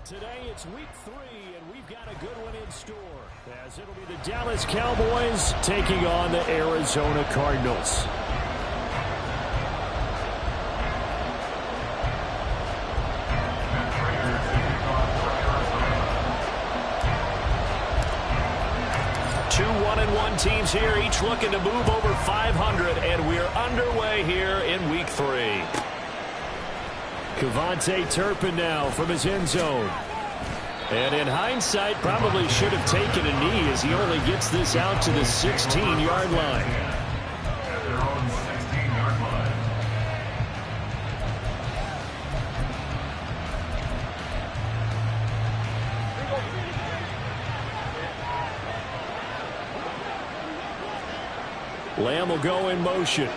Today it's week 3, and we've got a good one in store, as it'll be the Dallas Cowboys taking on the Arizona Cardinals. Two 1-1 teams here, each looking to move over 500, and we're underway here in week 3. Kevontae Turpin now from his end zone. And in hindsight, probably should have taken a knee as he only gets this out to the 16-yard line. Lamb will go in motion.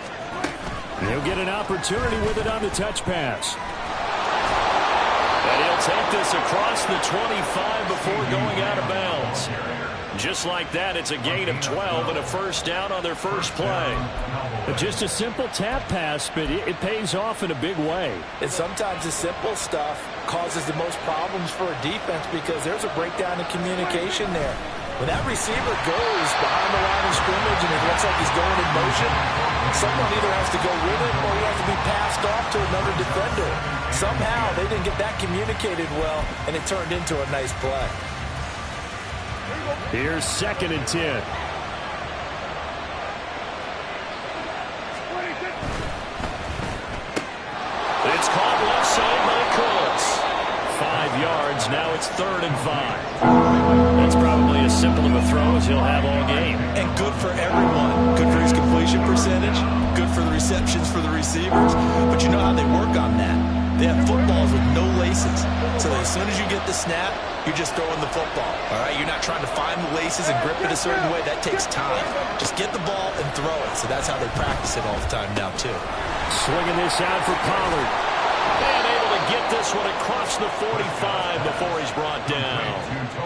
He'll get an opportunity with it on the touch pass. And he'll take this across the 25 before going out of bounds. Just like that, it's a gain of 12 and a first down on their first play. Just a simple tap pass, but it pays off in a big way. And sometimes the simple stuff causes the most problems for a defense because there's a breakdown in communication there. When that receiver goes behind the line of scrimmage and it looks like he's going in motion, someone either has to go with it or he has to be passed off to another defender. Somehow they didn't get that communicated well, and it turned into a nice play. Here's 2nd and 10. It's caught left side by Colts. 5 yards, now it's 3rd and 5. That's probably as simple of a throw as he'll have all game. And good for everyone. Good for his completion percentage. Good for the receptions for the receivers. But you know how they work on that. They have footballs with no laces. So that as soon as you get the snap, you're just throwing the football. All right, you're not trying to find the laces and grip it a certain way. That takes time. Just get the ball and throw it. So that's how they practice it all the time now, too. Swinging this out for Pollard. And able to get this one across the 45 before he's brought down.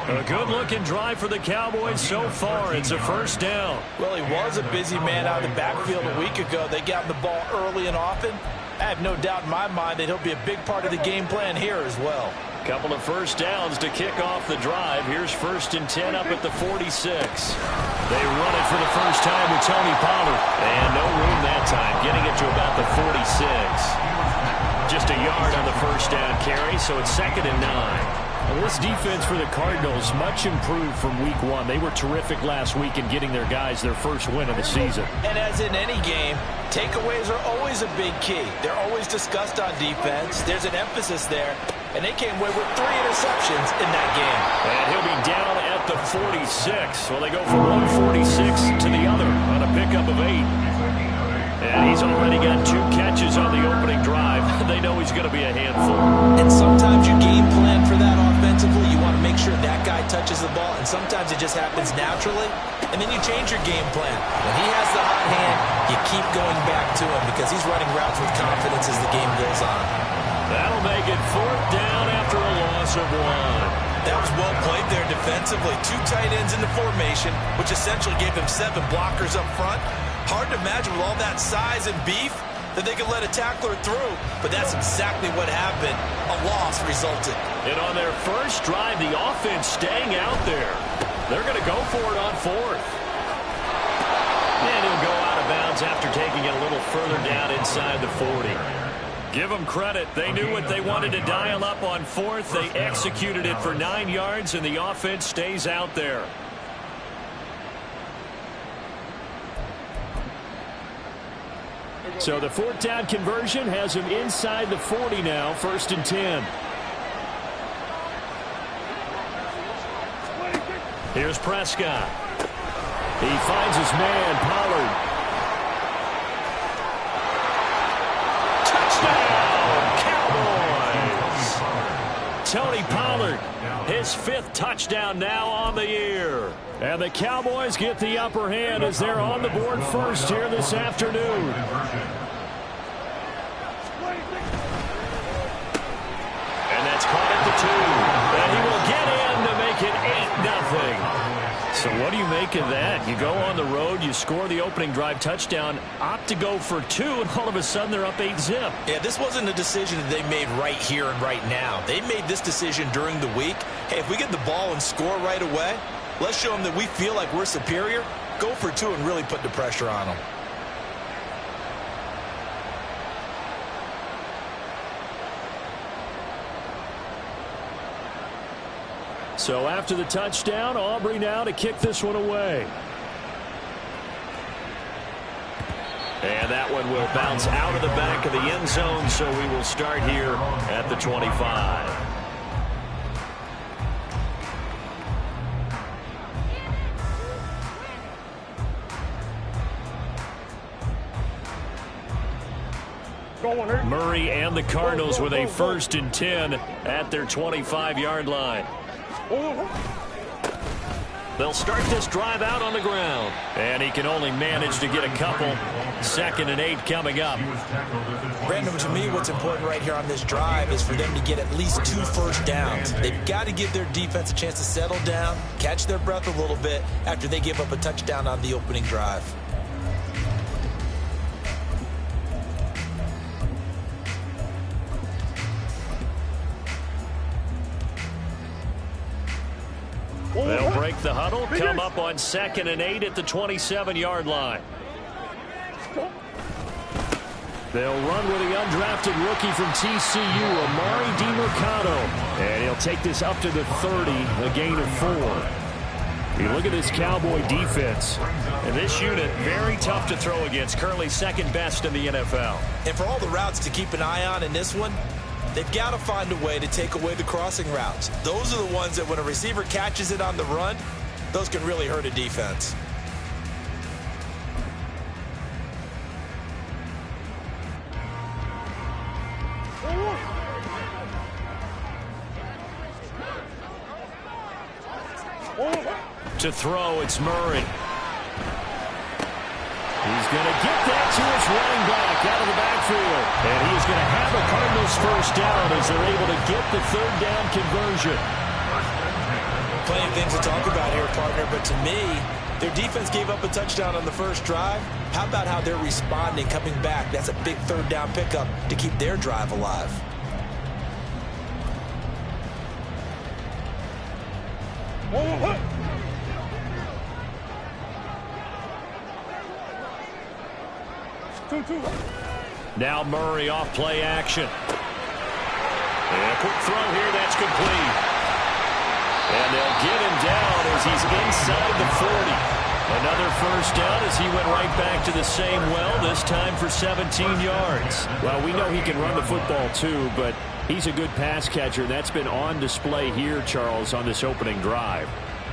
A good-looking drive for the Cowboys so far. It's a first down. Well, he was a busy man out of the backfield a week ago. They got the ball early and often. I have no doubt in my mind that he'll be a big part of the game plan here as well. Couple of first downs to kick off the drive. Here's 1st and 10 up at the 46. They run it for the first time with Tony Pollard. And no room that time, getting it to about the 46. Just a yard on the first down carry, so it's 2nd and 9. Well, this defense for the Cardinals, much improved from week 1. They were terrific last week in getting their guys their first win of the season. And as in any game, takeaways are always a big key. They're always discussed on defense. There's an emphasis there. And they came away with 3 interceptions in that game. And he'll be down at the 46. Well, they go from 146 to the other on a pickup of 8. And he's already got 2 catches on the opening drive. They know he's going to be a handful. And sometimes you game plan for that offensively. You want to make sure that guy touches the ball. And sometimes it just happens naturally. And then you change your game plan. When he has the hot hand, you keep going back to him because he's running routes with confidence as the game goes on. That'll make it 4th down after a loss of 1. That was well played there defensively. 2 tight ends in the formation, which essentially gave him 7 blockers up front. Hard to imagine with all that size and beef that they could let a tackler through, but that's exactly what happened. A loss resulted. And on their first drive, the offense staying out there. They're going to go for it on 4th. And he'll go out of bounds after taking it a little further down inside the 40. Give them credit. They knew what they wanted to dial up on 4th. They executed it for 9 yards, and the offense stays out there. So the 4th down conversion has him inside the 40 now, 1st and 10. Here's Prescott. He finds his man, Pollard. Touchdown, Cowboys! Tony Pollard, his 5th touchdown now on the year. And the Cowboys get the upper hand as they're on the board first here this afternoon. And that's caught at the 2. And he will get in to make it 8-0. So what do you make of that? You go on the road, you score the opening drive touchdown, opt to go for 2, and all of a sudden they're up 8-zip. Yeah, this wasn't a decision that they made right here and right now. They made this decision during the week. Hey, if we get the ball and score right away, let's show them that we feel like we're superior. Go for 2 and really put the pressure on them. So after the touchdown, Aubrey now to kick this one away. And that one will bounce out of the back of the end zone, so we will start here at the 25. Murray and the Cardinals with a 1st and 10 at their 25-yard line. They'll start this drive out on the ground. And he can only manage to get a couple. 2nd and 8 coming up. Brandon, to me, what's important right here on this drive is for them to get at least 2 first downs. They've got to give their defense a chance to settle down, catch their breath a little bit after they give up a touchdown on the opening drive. They'll break the huddle, come up on 2nd and 8 at the 27-yard line. They'll run with the undrafted rookie from TCU, Amari DiMercado. And he'll take this up to the 30, a gain of 4. You look at this Cowboy defense. And this unit, very tough to throw against, currently 2nd best in the NFL. And for all the routes to keep an eye on in this one, they've got to find a way to take away the crossing routes. Those are the ones that when a receiver catches it on the run, those can really hurt a defense. To throw, it's Murray. He's going to get that to his running back out of the backfield. And he is going to have a Cardinals 1st down as they're able to get the 3rd down conversion. Plenty of things to talk about here, partner, but to me, their defense gave up a touchdown on the 1st drive. How about how they're responding, coming back? That's a big 3rd down pickup to keep their drive alive. Now Murray off play action. And a quick throw here, that's complete. And they'll get him down as he's inside the 40. Another 1st down as he went right back to the same well, this time for 17 yards. Well, we know he can run the football too, but he's a good pass catcher. That's been on display here, Charles, on this opening drive.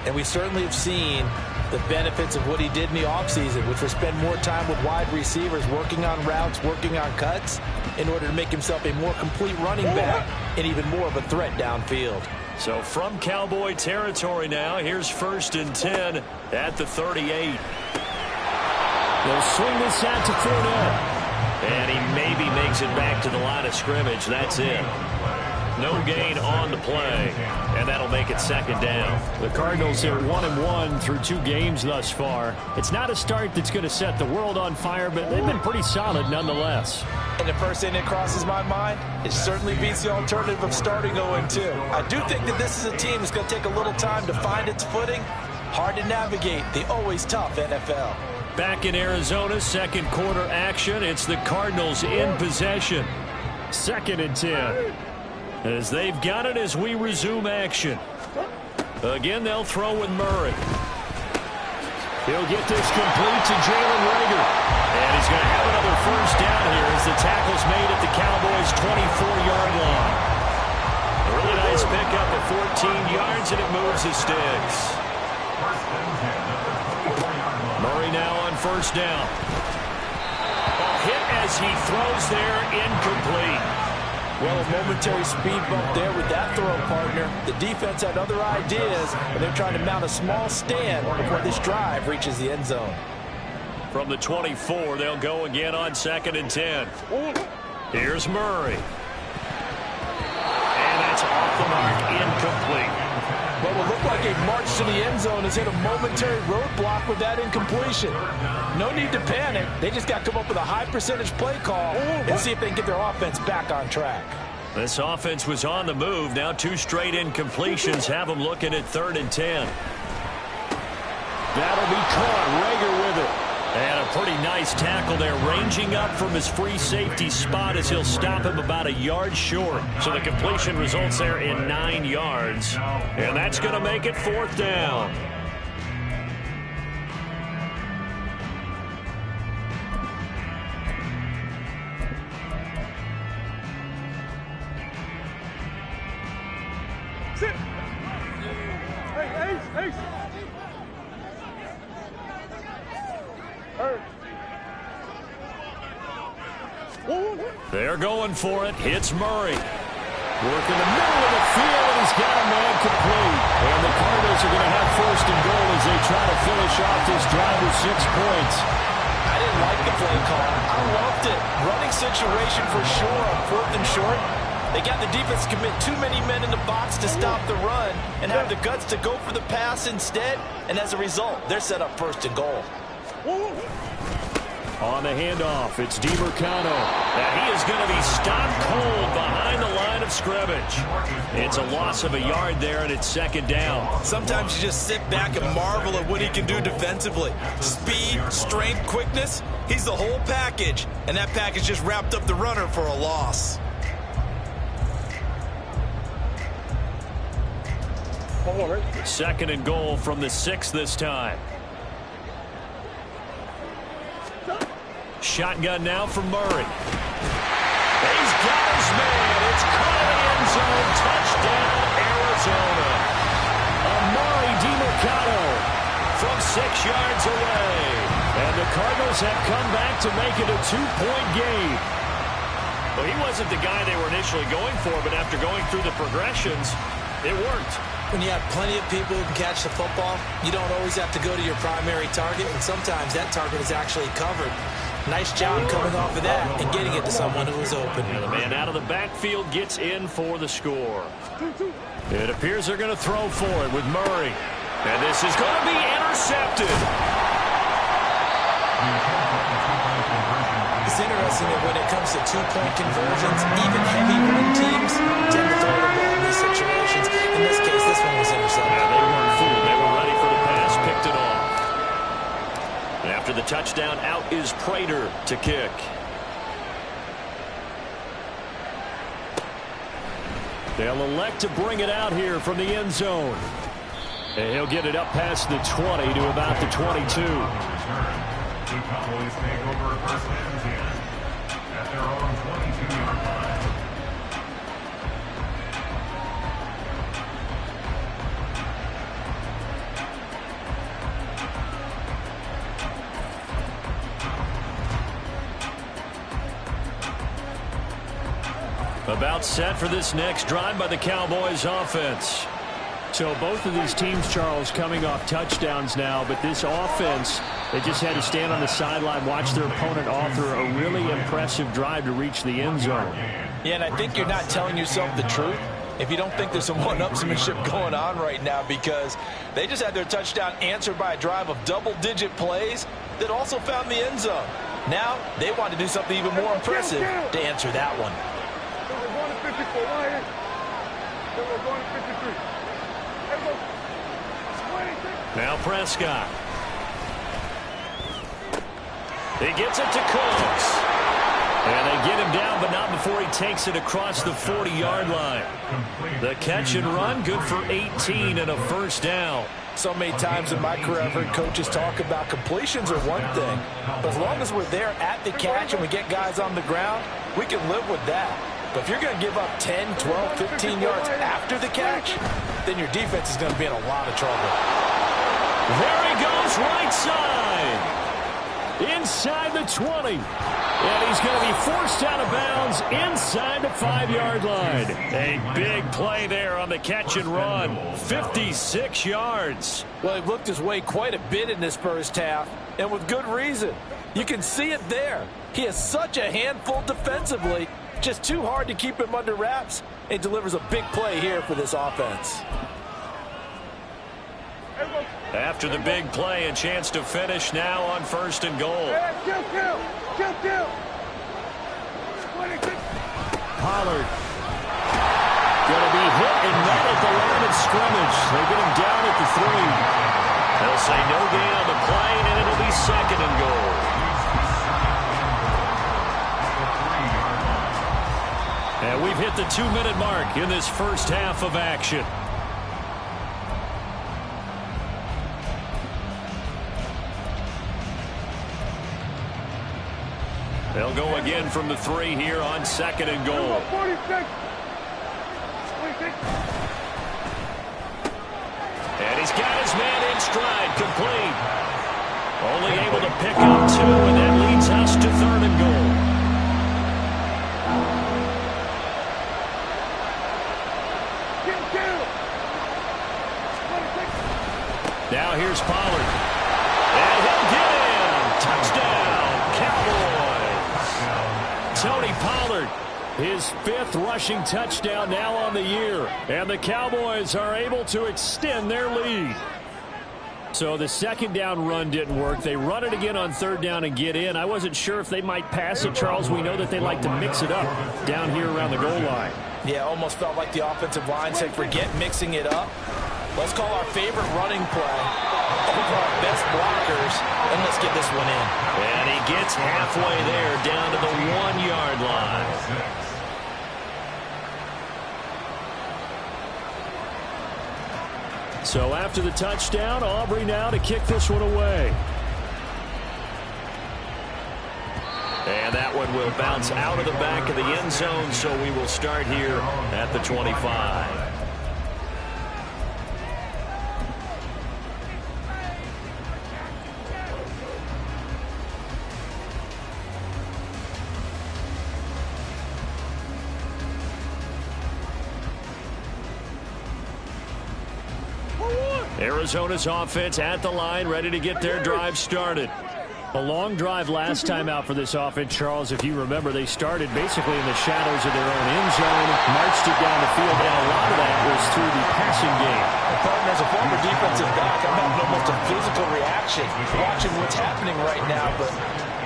And we certainly have seen the benefits of what he did in the offseason, which was spend more time with wide receivers, working on routes, working on cuts, in order to make himself a more complete running back and even more of a threat downfield. So from Cowboy territory now, here's 1st and 10 at the 38. They'll swing this out to Fournette. And he maybe makes it back to the line of scrimmage. That's it. No gain on the play, and that'll make it 2nd down. The Cardinals are 1-1 through 2 games thus far. It's not a start that's going to set the world on fire, but they've been pretty solid nonetheless. And the first thing that crosses my mind, it certainly beats the alternative of starting 0-2. I do think that this is a team that's going to take a little time to find its footing. Hard to navigate the always tough NFL. Back in Arizona, 2nd quarter action. It's the Cardinals in possession. 2nd and 10. As they've got it as we resume action. Again, they'll throw with Murray. He'll get this complete to Jalen Reagor. And he's going to have another 1st down here as the tackle's made at the Cowboys' 24-yard line. A really nice pickup of 14 yards, and it moves his sticks. Murray now on 1st down. A hit as he throws there, incomplete. Well, a momentary speed bump there with that throw, partner. The defense had other ideas, and they're trying to mount a small stand before this drive reaches the end zone. From the 24, they'll go again on 2nd and 10. Here's Murray. And that's off the mark, incomplete. What will look like a march to the end zone has hit a momentary roadblock with that incompletion. No need to panic. They just got to come up with a high percentage play call and see if they can get their offense back on track. This offense was on the move. Now 2 straight incompletions have them looking at 3rd and 10. That'll be caught. Rager with it. And a pretty nice tackle there, ranging up from his free safety spot as he'll stop him about a yard short. So the completion results there in 9 yards. And that's going to make it 4th down. Sit. Hey, Ace. They're going for it. Hits Murray. Working the middle of the field, and he's got a man complete. And the Cardinals are going to have 1st and goal as they try to finish off this drive with 6 points. I didn't like the play call. I loved it. Running situation for sure on 4th and short. They got the defense to commit too many men in the box to stop the run and have the guts to go for the pass instead. And as a result, they're set up 1st and goal. On the handoff, it's DiMercado. And he is going to be stopped cold behind the line of scrimmage. It's a loss of a yard there, and it's 2nd down. Sometimes you just sit back and marvel at what he can do defensively. Speed, strength, quickness, he's the whole package. And that package just wrapped up the runner for a loss. Second and goal from the 6 this time. Shotgun now for Murray. He's got his man. It's caught in the end zone. Touchdown, Arizona. Amari DiMercado from 6 yards away. And the Cardinals have come back to make it a 2-point game. Well, he wasn't the guy they were initially going for, but after going through the progressions, it worked. When you have plenty of people who can catch the football, you don't always have to go to your primary target, and sometimes that target is actually covered. Nice job coming off of that and getting it to someone who was open. And the man out of the backfield gets in for the score. It appears they're going to throw for it with Murray. And this is going to be intercepted. It's interesting that when it comes to 2-point conversions, even heavy run teams tend to throw the ball in these situations. In this case, this one was intercepted. Yeah, they weren't fooled. They were ready for the pass, picked it off. And after the touchdown, out is Prater to kick. They'll elect to bring it out here from the end zone. And he'll get it up past the 20 to about the 22. The Cowboys take over 1st and 10 at their own 22-yard line. About set for this next drive by the Cowboys offense. So both of these teams, Charles, coming off touchdowns now, but this offense, they just had to stand on the sideline, watch their opponent author a really impressive drive to reach the end zone. Yeah, and I think you're not telling yourself the truth if you don't think there's some one-upsmanship going on right now, because they just had their touchdown answered by a drive of double-digit plays that also found the end zone. Now they want to do something even more impressive to answer that one. Now Prescott. He gets it to Cooks. And they get him down, but not before he takes it across the 40-yard line. The catch and run, good for 18 and a 1st down. So many times in my career, I've heard coaches talk about completions are one thing. But as long as we're there at the catch and we get guys on the ground, we can live with that. But if you're going to give up 10, 12, 15 yards after the catch, then your defense is going to be in a lot of trouble. There he goes, right side. Inside the 20. And he's going to be forced out of bounds inside the 5-yard line. A big play there on the catch and run. 56 yards. Well, he looked his way quite a bit in this first half, and with good reason. You can see it there. He is such a handful defensively. Just too hard to keep him under wraps. It delivers a big play here for this offense. After the big play, a chance to finish now on 1st and goal. Pollard going to be hit and met at the line of scrimmage. They get him down at the 3. They'll say no gain on the play, and it'll be 2nd and goal. And we've hit the 2-minute mark in this first half of action. They'll go again from the 3 here on 2nd and goal. And he's got his man in stride, complete. Only able to pick up 2, and that leads us to 3rd and goal. Now here's Pollard. And he'll get in. Touchdown, Cowboys. Tony Pollard, his 5th rushing touchdown now on the year. And the Cowboys are able to extend their lead. So the 2nd down run didn't work. They run it again on 3rd down and get in. I wasn't sure if they might pass it, Charles. We know that they like to mix it up down here around the goal line. Yeah, almost felt like the offensive line said, forget mixing it up. Let's call our favorite running play over our best blockers, and let's get this one in. And he gets halfway there down to the 1-yard line. So after the touchdown, Aubrey now to kick this one away. And that one will bounce out of the back of the end zone, so we will start here at the 25. Arizona's offense at the line, ready to get their drive started. A long drive last time out for this offense, Charles. If you remember, they started basically in the shadows of their own end zone, marched it down the field, and a lot of that was through the passing game. And partner, as a former defensive back, I'm having almost a physical reaction watching what's happening right now. But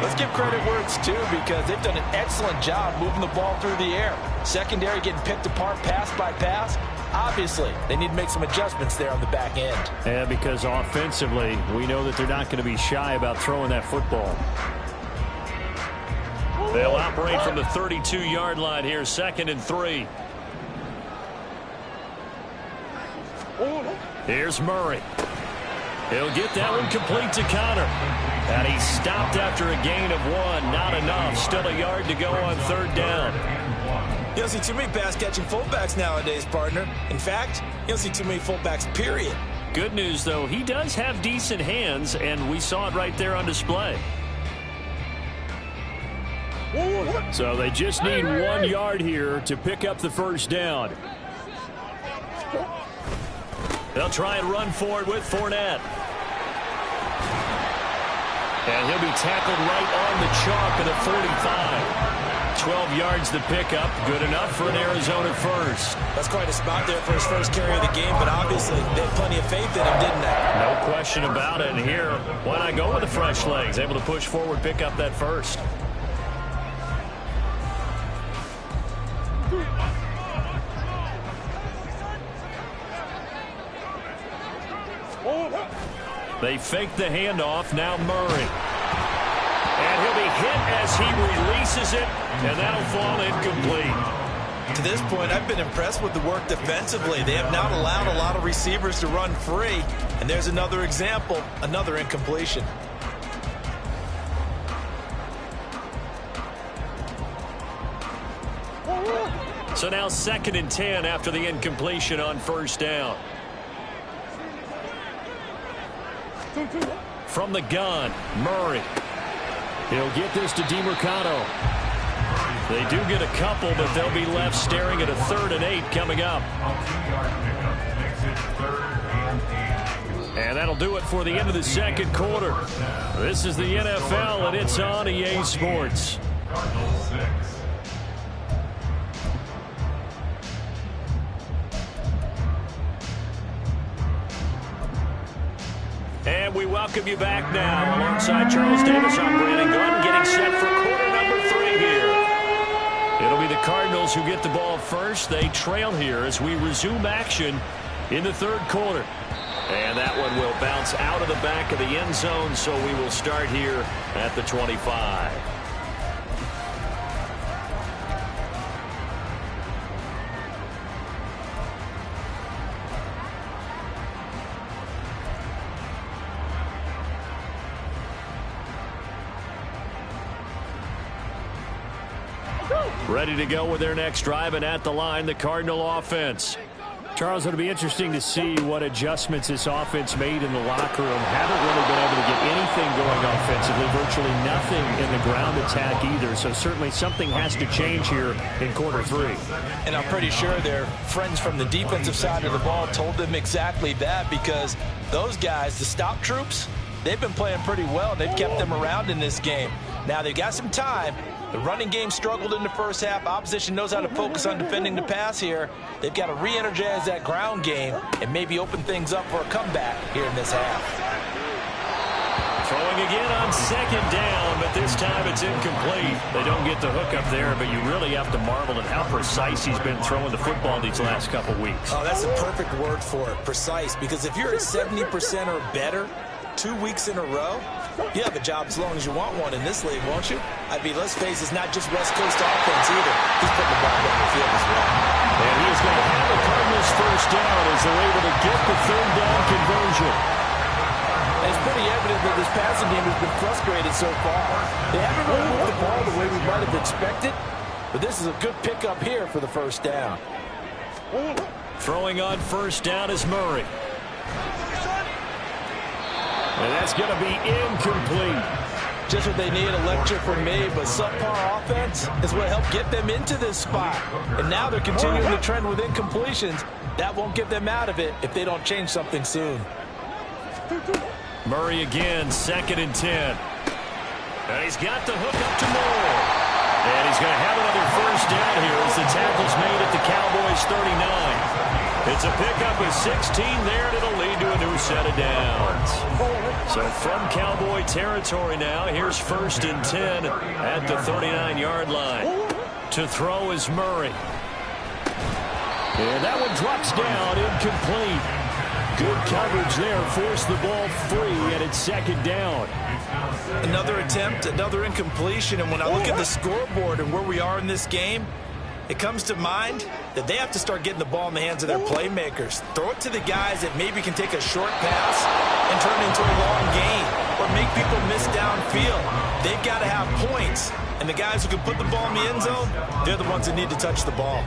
let's give credit where it's due, because they've done an excellent job moving the ball through the air. Secondary getting picked apart pass by pass. Obviously, they need to make some adjustments there on the back end. And because offensively, we know that they're not going to be shy about throwing that football. They'll operate from the 32-yard line here, 2nd and 3. Here's Murray. He'll get that one complete to Connor. And he stopped after a gain of 1. Not enough. Still a yard to go on 3rd down. You don't see too many pass-catching fullbacks nowadays, partner. In fact, you don't see too many fullbacks, period. Good news, though, he does have decent hands, and we saw it right there on display. So they just need 1 yard here to pick up the 1st down. They'll try and run forward with Fournette. And he'll be tackled right on the chalk of the 45. 12 yards to pick up. Good enough for an Arizona first. That's quite a spot there for his first carry of the game, but obviously they had plenty of faith in him, didn't they? No question about it. And here, why not go with the fresh legs? Able to push forward, pick up that first. They fake the handoff. Now Murray. And he'll be hit as he releases it, and that'll fall incomplete. To this point, I've been impressed with the work defensively. They have not allowed a lot of receivers to run free. And there's another example, another incompletion. So now 2nd and 10 after the incompletion on 1st down. From the gun, Murray. He'll get this to DeMarcano. They do get a couple, but they'll be left staring at a 3rd and 8 coming up. And that'll do it for the end of the 2nd quarter. This is the NFL, and it's on EA Sports. Cardinals 6. And we welcome you back now. Alongside Charles Davis, I'm Brandon Gunn, getting set for quarter number 3 here. It'll be the Cardinals who get the ball first. They trail here as we resume action in the third quarter. And that one will bounce out of the back of the end zone, so we will start here at the 25. Ready to go with their next drive, and at the line, the Cardinal offense. Charles, it'll be interesting to see what adjustments this offense made in the locker room. Haven't really been able to get anything going offensively, virtually nothing in the ground attack either. So certainly something has to change here in quarter 3. And I'm pretty sure their friends from the defensive side of the ball told them exactly that, because those guys, the stop troops, they've been playing pretty well. They've kept them around in this game. Now they've got some time. The running game struggled in the first half. Opposition knows how to focus on defending the pass here. They've got to re-energize that ground game and maybe open things up for a comeback here in this half. Throwing again on second down, but this time it's incomplete. They don't get the hook up there, but you really have to marvel at how precise he's been throwing the football these last couple weeks. Oh, that's a perfect word for it, precise, because if you're at 70% or better 2 weeks in a row, you have a job as long as you want one in this league, won't you? I mean, let's face it, it's not just West Coast offense either. He's putting the ball down the field as well. And he is going to have the Cardinals first down as they're able to get the third down conversion. And it's pretty evident that this passing game has been frustrated so far. They haven't really moved the ball the way we might have expected, but this is a good pickup here for the first down. Throwing on first down is Murray. And that's going to be incomplete. Just what they need, a lecture from me, but subpar offense is what helped get them into this spot. And now they're continuing the trend with incompletions. That won't get them out of it if they don't change something soon. Murray again, 2nd and 10. And he's got the hook up to Moore. And he's going to have another first down here as the tackle's made at the Cowboys' 39. It's a pickup of 16 there, and it'll lead to a new set of downs. So from Cowboy territory now, here's 1st and 10 at the 39-yard line. To throw is Murray. And that one drops down, incomplete. Good coverage there, forced the ball free, and it's 2nd down. Another attempt, another incompletion, and when I look at the scoreboard and where we are in this game, it comes to mind that they have to start getting the ball in the hands of their playmakers. Throw it to the guys that maybe can take a short pass and turn it into a long gain or make people miss downfield. They've got to have points, and the guys who can put the ball in the end zone, they're the ones that need to touch the ball.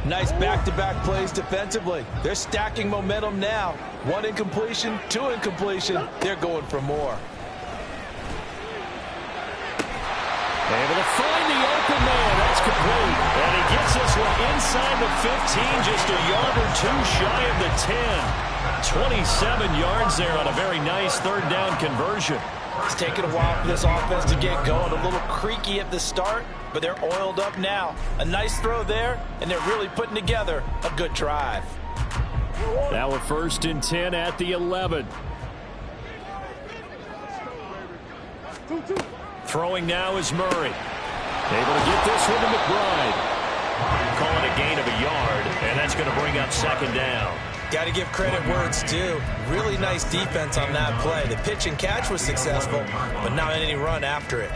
Nice back-to-back plays defensively. They're stacking momentum now. 1 incompletion, 2 incompletion. They're going for more. Able to find the open man. That's complete. And he gets this one inside the 15, just a yard or 2 shy of the 10. 27 yards there on a very nice third down conversion. It's taken a while for this offense to get going. A little creaky at the start, but they're oiled up now. A nice throw there, and they're really putting together a good drive. Now a 1st and 10 at the 11. Throwing now is Murray. Able to get this one to McBride. Calling a gain of a yard, and that's going to bring up 2nd down. Got to give credit where it's due. Really nice defense on that play. The pitch and catch was successful, but not any run after it.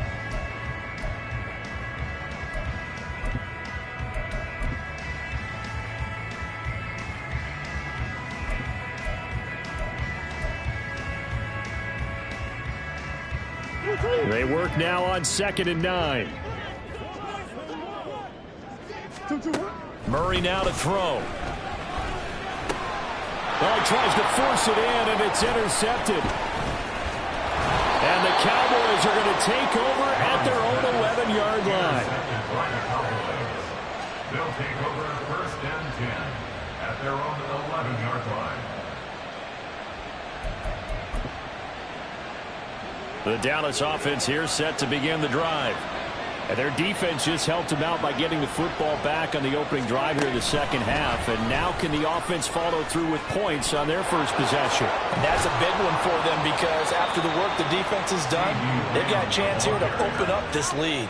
They work now on 2nd and 9. Murray now to throw. Well, he tries to force it in, and it's intercepted. And the Cowboys are going to take over at their own 11-yard line. They'll take over 1st and 10 at their own 11-yard line. The Dallas offense here set to begin the drive. And their defense just helped them out by getting the football back on the opening drive here in the second half. And now can the offense follow through with points on their first possession? And that's a big one for them because after the work the defense has done, they've got a chance here to open up this lead.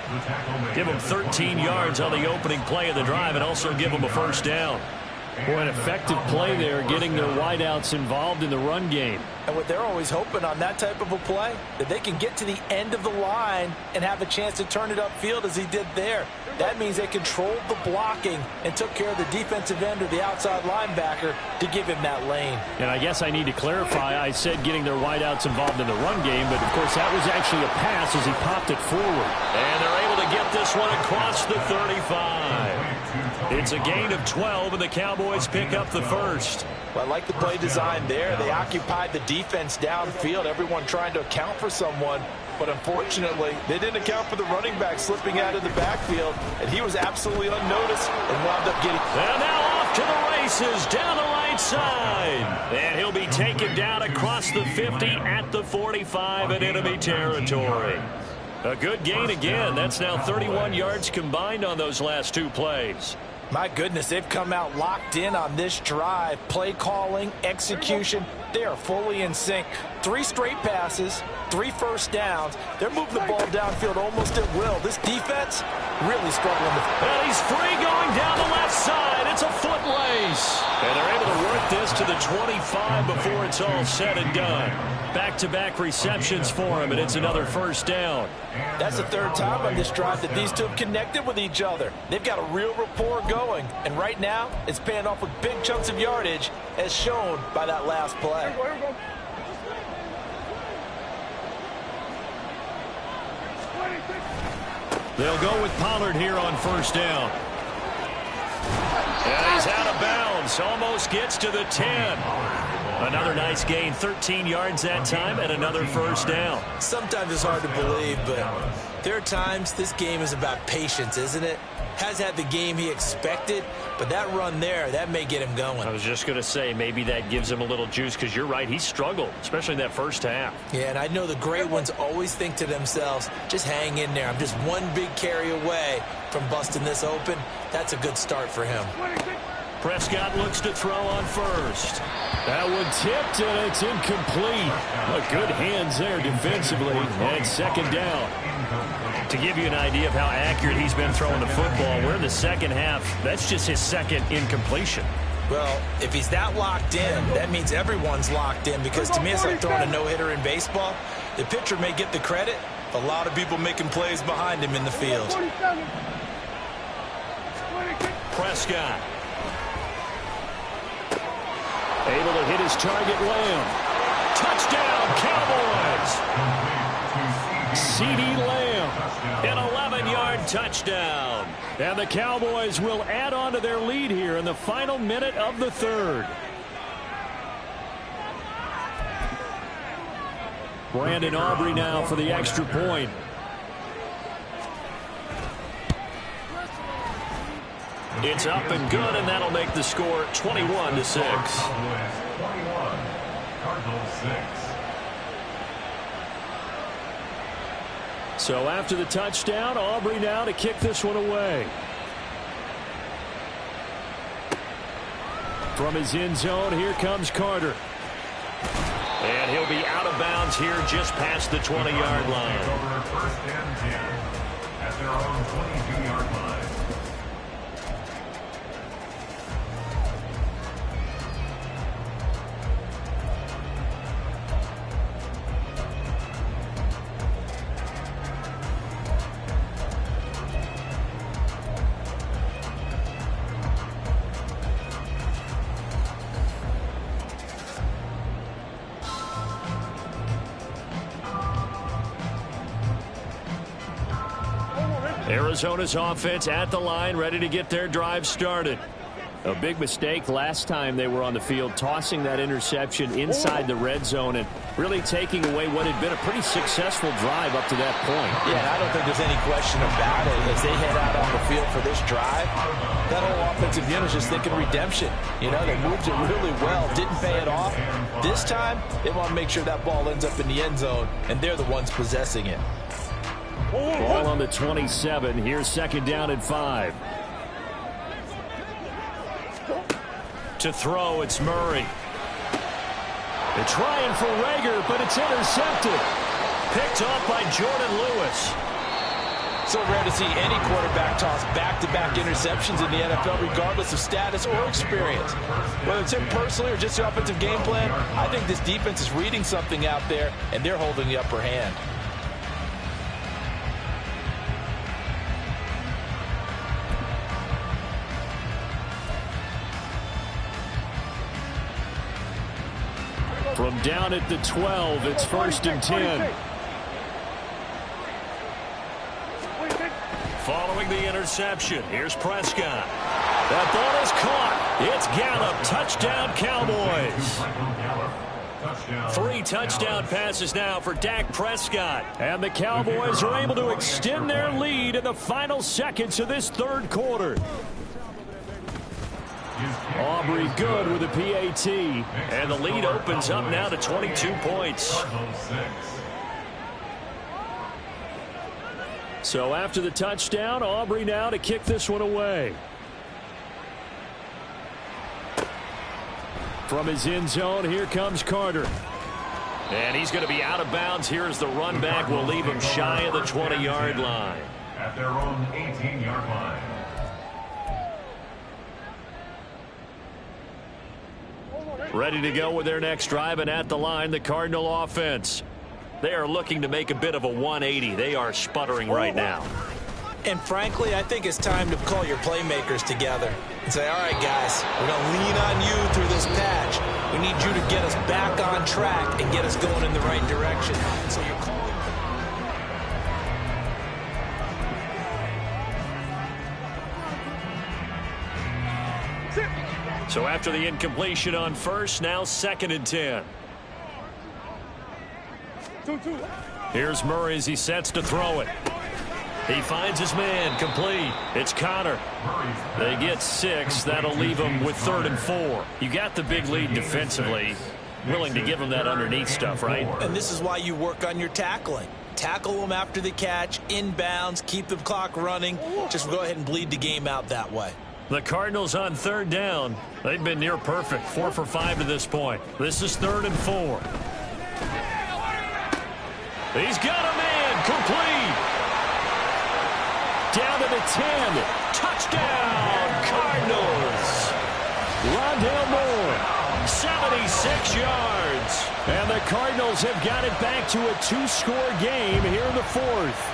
Give them 13 yards on the opening play of the drive and also give them a first down. Boy, an effective play there, getting their wideouts involved in the run game. And what they're always hoping on that type of a play, that they can get to the end of the line and have a chance to turn it upfield as he did there. That means they controlled the blocking and took care of the defensive end or the outside linebacker to give him that lane. And I guess I need to clarify, I said getting their wideouts involved in the run game, but of course that was actually a pass as he popped it forward. And they're able to get this one across the 35. It's a gain of 12, and the Cowboys pick up the first. Well, I like the play design there. They occupied the defense downfield, everyone trying to account for someone. But unfortunately, they didn't account for the running back slipping out of the backfield, and he was absolutely unnoticed and wound up getting... And now off to the races down the right side. And he'll be taken down across the 50 at the 45 in enemy territory. A good gain again. That's now 31 yards combined on those last two plays. My goodness, they've come out locked in on this drive. Play calling, execution, they are fully in sync. 3 straight passes, 3 first downs. They're moving the ball downfield almost at will. This defense really struggling. And he's free going down the left side. It's a foot race. And they're able to work this to the 25 before it's all said and done. Back-to-back receptions for him, and it's another first down. That's the 3rd time on this drive that these two have connected with each other. They've got a real rapport going, and right now it's paying off with big chunks of yardage as shown by that last play. They'll go with Pollard here on first down. And he's out of bounds, almost gets to the 10. Another nice gain, 13 yards that time, and another first down. Sometimes it's hard to believe, but there are times this game is about patience, isn't it? Has had the game he expected, but that run there, that may get him going. I was just going to say, maybe that gives him a little juice, because you're right, he struggled, especially in that first half. Yeah, and I know the great ones always think to themselves, just hang in there. I'm just one big carry away from busting this open. That's a good start for him. Prescott looks to throw on first. That one tipped, and it's incomplete. But good hands there defensively, and second down. To give you an idea of how accurate he's been throwing the football, we're in the second half. That's just his second incompletion. Well, if he's that locked in, that means everyone's locked in, because to me it's like throwing a no-hitter in baseball. The pitcher may get the credit, a lot of people making plays behind him in the field. Prescott. Able to hit his target, Lamb. Touchdown, Cowboys! CeeDee Lamb. An 11-yard touchdown. And the Cowboys will add on to their lead here in the final minute of the 3rd. Brandon Aubrey now for the extra point. It's up and good, and that'll make the score 21-6. Cardinals 6. So after the touchdown, Aubrey now to kick this one away. From his end zone, here comes Carter. And he'll be out of bounds here just past the 20-yard line. Over first and 10 at their own 22-yard line. Arizona's offense at the line, ready to get their drive started. A big mistake last time they were on the field, tossing that interception inside the red zone and really taking away what had been a pretty successful drive up to that point. Yeah, I don't think there's any question about it. As they head out on the field for this drive, that whole offensive unit is just thinking redemption. You know, they moved it really well, didn't pay it off. This time, they want to make sure that ball ends up in the end zone, and they're the ones possessing it. Ball on the 27. Here's second down and 5. To throw, it's Murray. They're trying for Rager, but it's intercepted. Picked off by Jordan Lewis. So rare to see any quarterback toss back-to-back interceptions in the NFL, regardless of status or experience. Whether it's him personally or just the offensive game plan, I think this defense is reading something out there, and they're holding the upper hand. From down at the 12, it's first and 10. Following the interception, here's Prescott. That ball is caught. It's Gallup. Touchdown, Cowboys. 3 touchdown passes now for Dak Prescott. And the Cowboys are able to extend their lead in the final seconds of this third quarter. Aubrey good with a PAT. And the lead opens up now to 22 points. So after the touchdown, Aubrey now to kick this one away. From his end zone, here comes Carter. And he's going to be out of bounds. Here's the run back. Will leave him shy of the 20-yard line. At their own 18-yard line. Ready to go with their next drive, and at the line, the Cardinal offense. They are looking to make a bit of a 180. They are sputtering right now. And frankly, I think it's time to call your playmakers together and say, all right, guys, we're going to lean on you through this patch. We need you to get us back on track and get us going in the right direction. So you're calling. So after the incompletion on first, now second and 10. Here's Murray as he sets to throw it. He finds his man, complete. It's Connor. They get 6. That'll leave them with 3rd and 4. You got the big lead defensively. Willing to give them that underneath stuff, right? And this is why you work on your tackling. Tackle them after the catch, inbounds, keep the clock running. Just go ahead and bleed the game out that way. The Cardinals on 3rd down. They've been near perfect. 4 for 5 to this point. This is 3rd and 4. He's got a man, complete. Down to the 10. Touchdown, Cardinals. Rondale Moore, 76 yards. And the Cardinals have got it back to a 2-score game here in the 4th.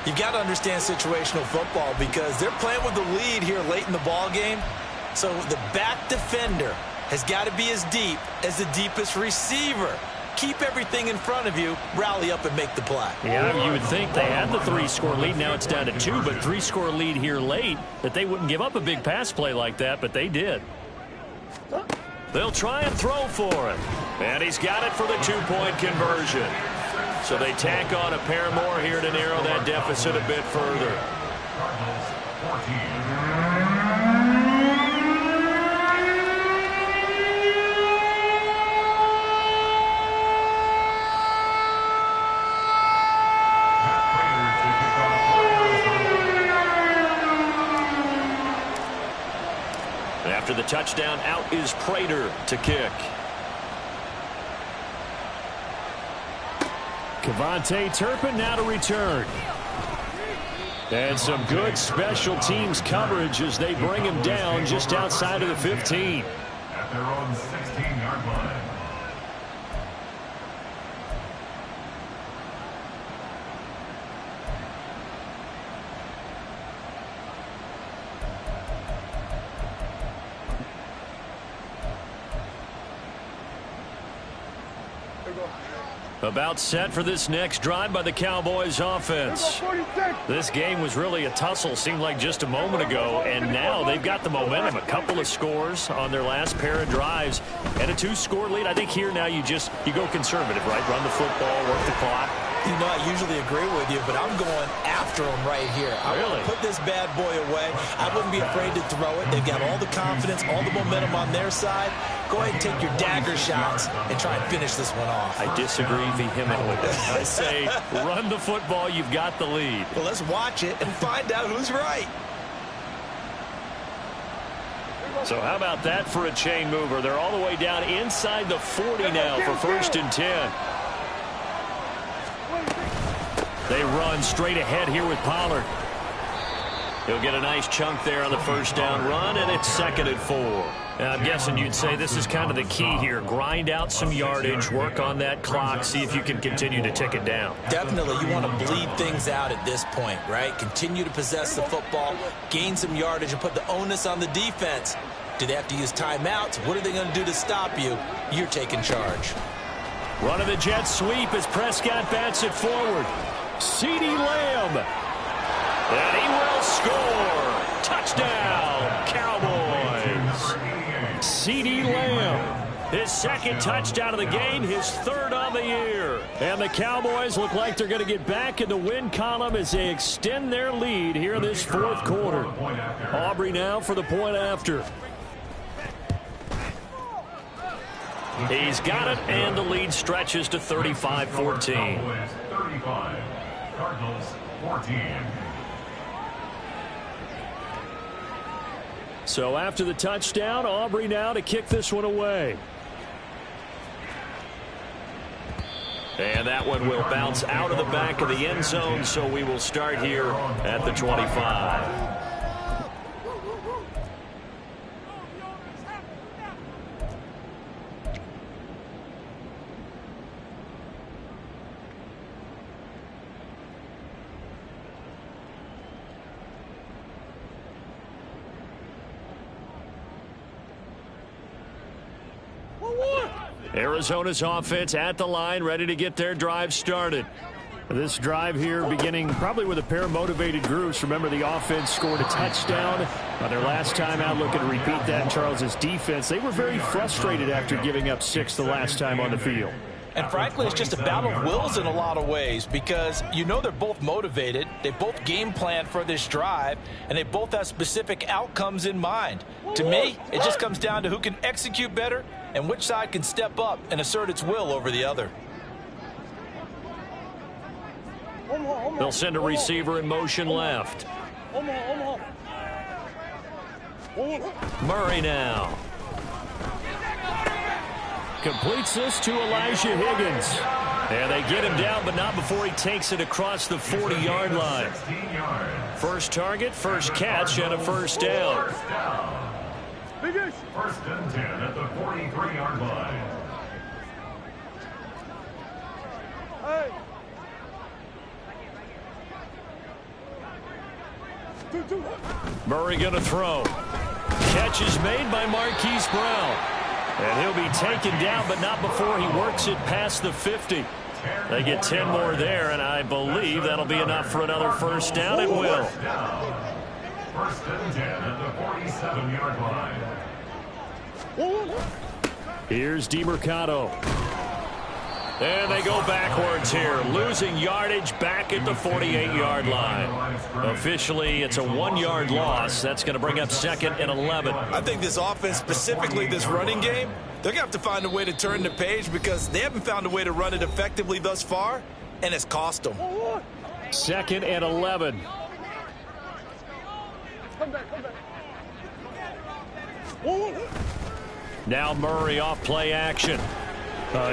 You've got to understand situational football because they're playing with the lead here late in the ball game. So the back defender has got to be as deep as the deepest receiver. Keep everything in front of you, rally up and make the play. Yeah, you would think they had the 3-score lead. Now it's down to 2, but 3-score lead here late, that they wouldn't give up a big pass play like that, but they did. They'll try and throw for it. And he's got it for the 2-point conversion. So they tack on a pair more here to narrow that deficit a bit further. Cardinals 14. After the touchdown, out is Prater to kick. Kevontae Turpin now to return. And some good special teams coverage as they bring him down just outside of the 15. At their own 16-yard line. About set for this next drive by the Cowboys offense. This game was really a tussle, seemed like just a moment ago, and now they've got the momentum. A couple of scores on their last pair of drives and a 2-score lead. I think here now you go conservative, right? Run the football, work the clock. You know, I usually agree with you, but I'm going after him right here. I want to put this bad boy away. I wouldn't be afraid to throw it. They've got all the confidence, all the momentum on their side. Go ahead and take your dagger shots and try and finish this one off. I disagree vehemently. I say run the football. You've got the lead. Well, let's watch it and find out who's right. So how about that for a chain mover? They're all the way down inside the 40 now for 1st and 10. They run straight ahead here with Pollard. He'll get a nice chunk there on the 1st down run, and it's 2nd and 4. Now, I'm guessing you'd say this is kind of the key here. Grind out some yardage, work on that clock, see if you can continue to tick it down. Definitely. You want to bleed things out at this point, right? Continue to possess the football, gain some yardage, and put the onus on the defense. Do they have to use timeouts? What are they going to do to stop you? You're taking charge. Run of the jet sweep as Prescott bats it forward. CeeDee Lamb. And he will score. Touchdown, Cowboys. CeeDee Lamb. His 2nd touchdown of the game, his 3rd on the year. And the Cowboys look like they're going to get back in the win column as they extend their lead here in this 4th quarter. Aubrey now for the point after. He's got it, and the lead stretches to 35-14. 35, Cardinals 14. So after the touchdown, Aubrey now to kick this one away. And that one will bounce out of the back of the end zone, so we will start here at the 25. Arizona's offense at the line, ready to get their drive started. This drive here beginning probably with a pair of motivated groups. Remember, the offense scored a touchdown on their last time out. Looking to repeat that. Charles's defense, they were very frustrated after giving up 6 the last time on the field. And frankly, it's just a battle of wills in a lot of ways because you know they're both motivated. They both game plan for this drive, and they both have specific outcomes in mind. To me, it just comes down to who can execute better and which side can step up and assert its will over the other. They'll send a receiver in motion left. Murray now. Completes this to Elijah Higgins. And they get him down, but not before he takes it across the 40-yard line. First target, first catch, and a 1st down. 1st and 10 at the 43-yard line. Murray going to throw. Catch is made by Marquise Brown. And he'll be taken down, but not before he works it past the 50. They get 10 more there, and I believe that'll be enough for another 1st down. It will. 1st and 10 at the 47-yard line. Here's DeMercado. And they go backwards here, losing yardage back at the 48-yard line. Officially, it's a 1-yard loss. That's going to bring up 2nd and 11. I think this offense, specifically this running game, they're going to have to find a way to turn the page because they haven't found a way to run it effectively thus far, and it's cost them. 2nd and 11. Now Murray off play action.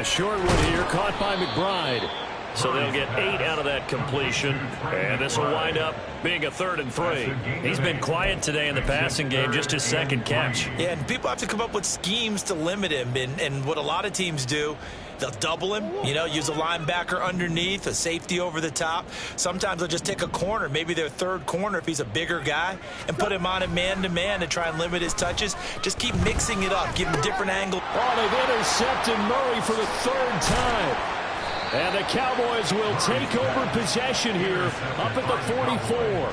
Short one here, caught by McBride. So they'll get 8 out of that completion. And this will wind up being a 3rd and 3. He's been quiet today in the passing game, just his 2nd catch. Yeah, and people have to come up with schemes to limit him. And what a lot of teams do, they'll double him, you know, use a linebacker underneath, a safety over the top. Sometimes they'll just take a corner, maybe their 3rd corner if he's a bigger guy, and put him on a man-to-man to try and limit his touches. Just keep mixing it up, give him different angles. Oh, they've intercepted Murray for the 3rd time. And the Cowboys will take over possession here up at the 44.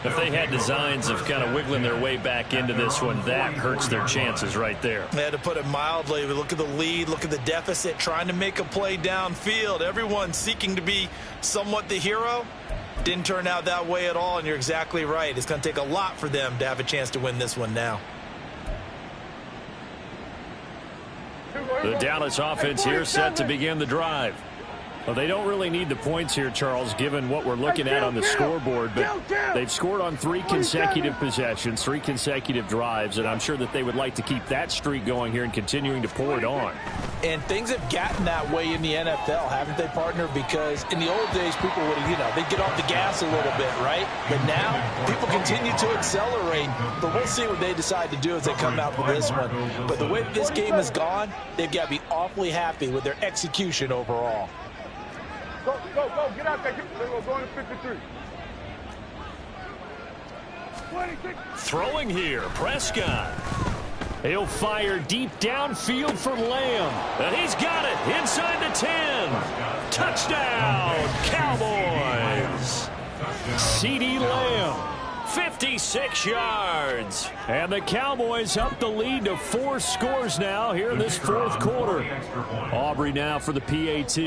If they had designs of kind of wiggling their way back into this one, that hurts their chances right there. Yeah, to put it mildly, we look at the lead, look at the deficit, trying to make a play downfield. Everyone seeking to be somewhat the hero. Didn't turn out that way at all, and you're exactly right. It's going to take a lot for them to have a chance to win this one now. The Dallas offense here set to begin the drive. Well, they don't really need the points here, Charles, given what we're looking at on the scoreboard, but they've scored on 3 consecutive possessions, 3 consecutive drives, and I'm sure that they would like to keep that streak going here and continuing to pour it on. And things have gotten that way in the NFL, haven't they, partner? Because in the old days, people would, they'd get off the gas a little bit, right? But now, people continue to accelerate. But we'll see what they decide to do as they come out for this one. But the way that this game has gone, they've got to be awfully happy with their execution overall. Go, get out there. Go into 53. Throwing here, Prescott. He'll fire deep downfield for Lamb. And he's got it inside the 10. Touchdown, Cowboys. CeeDee Lamb, 56 yards. And the Cowboys up the lead to 4 scores now here in this 4th quarter. Aubrey now for the PAT.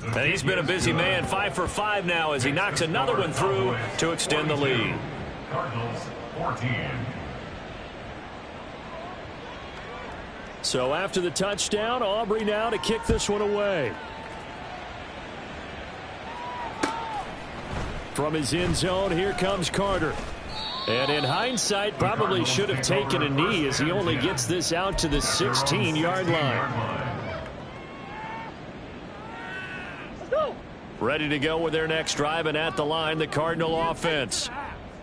And he's been a busy man, 5 for 5 now as he knocks another one through to extend the lead. Cardinals 14. So after the touchdown, Aubrey now to kick this one away. From his end zone, here comes Carter. And in hindsight, probably should have taken a knee as he only gets this out to the 16-yard line. Ready to go with their next drive, and at the line, the Cardinal offense.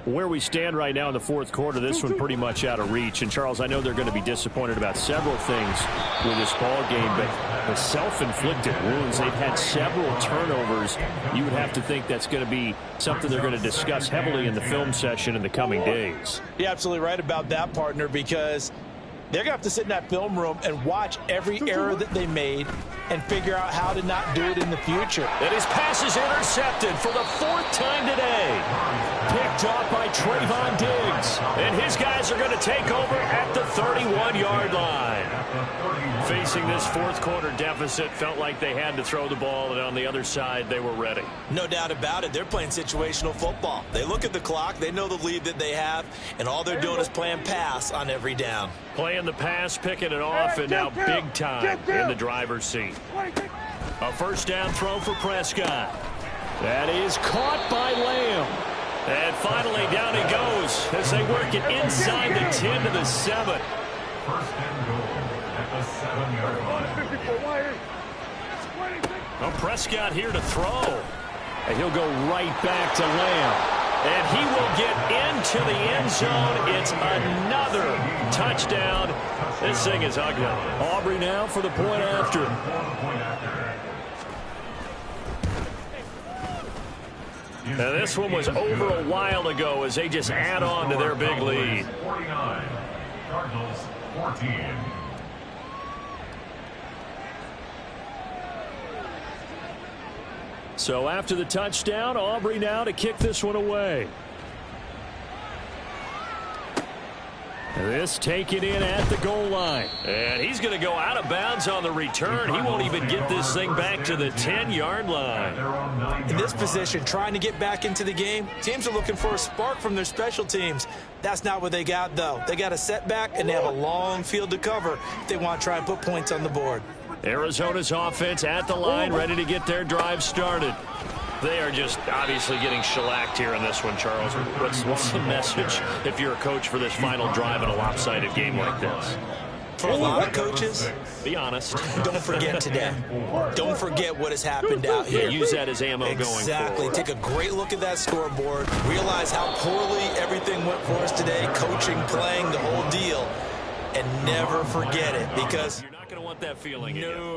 Where we stand right now in the 4th quarter, this one pretty much out of reach. And, Charles, I know they're going to be disappointed about several things with this ball game, but the self-inflicted wounds, they've had several turnovers. You would have to think that's going to be something they're going to discuss heavily in the film session in the coming days. You're absolutely right about that, partner, because they're going to have to sit in that film room and watch every error that they made and figure out how to not do it in the future. And his pass is intercepted for the 4th time today. Picked off by Trayvon Diggs. And his guys are going to take over at the 31-yard line. Facing this 4th quarter deficit, felt like they had to throw the ball, and on the other side, they were ready. No doubt about it. They're playing situational football. They look at the clock. They know the lead that they have, and all they're doing is playing pass on every down. Playing the pass, picking it off, and now big time in the driver's seat. A first down throw for Prescott. That is caught by Lamb. And finally down he goes as they work it inside the 10 to the 7. First and goal at the 7-yard line. Well, Prescott here to throw. And he'll go right back to Lamb. And he will get into the end zone. It's another touchdown. This thing is ugly. Aubrey now for the point after. Now this one was over a while ago as they just add on to their big lead. 49. Cardinals 14. So after the touchdown, Aubrey now to kick this one away. This taken in at the goal line. And he's going to go out of bounds on the return. He won't even get this thing back to the 10-yard line. In this position, trying to get back into the game, teams are looking for a spark from their special teams. That's not what they got, though. They got a setback, and they have a long field to cover if they want to try and put points on the board. Arizona's offense at the line, ready to get their drive started. They are just obviously getting shellacked here in this one, Charles. What's the message if you're a coach for this final drive in a lopsided game like this? For a lot of coaches, be honest. Don't forget today. Don't forget what has happened out here. Yeah, use that as ammo going forward. Exactly. Take a great look at that scoreboard. Realize how poorly everything went for us today. Coaching, playing, the whole deal. And never forget it, because you're not going to want that feeling again. No.